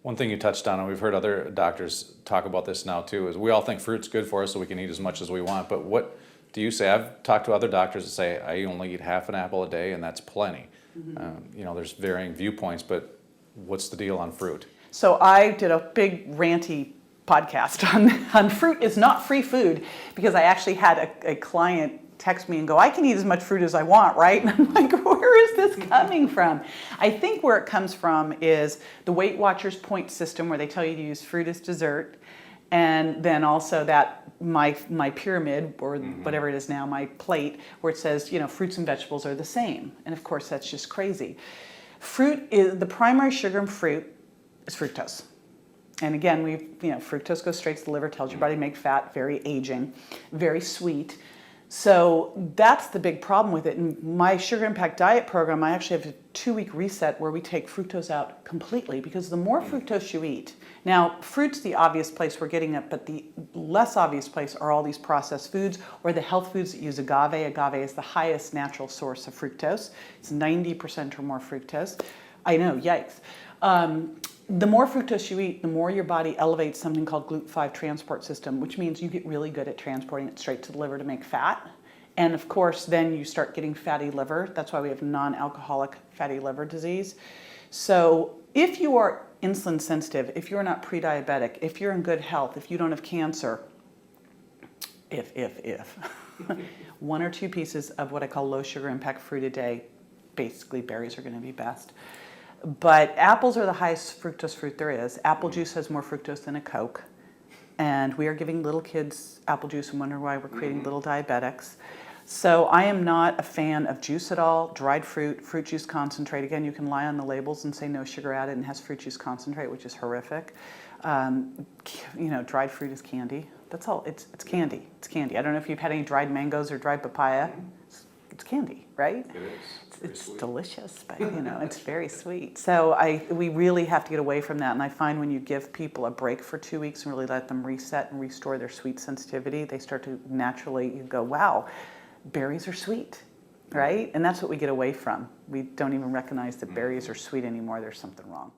One thing you touched on, and we've heard other doctors talk about this now too, is we all think fruit's good for us so we can eat as much as we want, but what do you say? I've talked to other doctors that say I only eat half an apple a day and that's plenty. There's varying viewpoints, but what's the deal on fruit? So I did a big ranty podcast on fruit is not free food, because I actually had a client text me and go, I can eat as much fruit as I want, right? And I'm like, where is this coming from? I think where it comes from is the Weight Watchers point system, where they tell you to use fruit as dessert. And then also that my pyramid, or whatever it is now, my plate, where it says, fruits and vegetables are the same. And of course, that's just crazy. Fruit is the primary sugar in fruit is fructose. And again, fructose goes straight to the liver, tells your body to make fat, very aging, very sweet. So that's the big problem with it. In my Sugar Impact Diet program, I actually have a 2-week reset where we take fructose out completely, because the more fructose you eat, now fruit's the obvious place we're getting it, but the less obvious place are all these processed foods or the health foods that use agave. Agave is the highest natural source of fructose. It's 90% or more fructose. I know, yikes. The more fructose you eat, the more your body elevates something called GLUT5 transport system, which means you get really good at transporting it straight to the liver to make fat. And of course, then you start getting fatty liver. That's why we have non-alcoholic fatty liver disease. So if you are insulin sensitive, if you're not pre-diabetic, if you're in good health, if you don't have cancer, if 1 or 2 pieces of what I call low sugar impact fruit a day, basically berries are going to be best. But apples are the highest fructose fruit there is. Apple juice has more fructose than a Coke. And we are giving little kids apple juice and wonder why we're creating little diabetics. So I am not a fan of juice at all. Dried fruit, fruit juice concentrate. Again, you can lie on the labels and say no sugar added and has fruit juice concentrate, which is horrific. Dried fruit is candy. That's all. It's candy. It's candy. I don't know if you've had any dried mangoes or dried papaya. It's candy, right? It is. It's delicious, but it's very sweet. So we really have to get away from that. And I find when you give people a break for 2 weeks and really let them reset and restore their sweet sensitivity, they start to naturally go, wow, berries are sweet, right? And that's what we get away from. We don't even recognize that berries are sweet anymore. There's something wrong.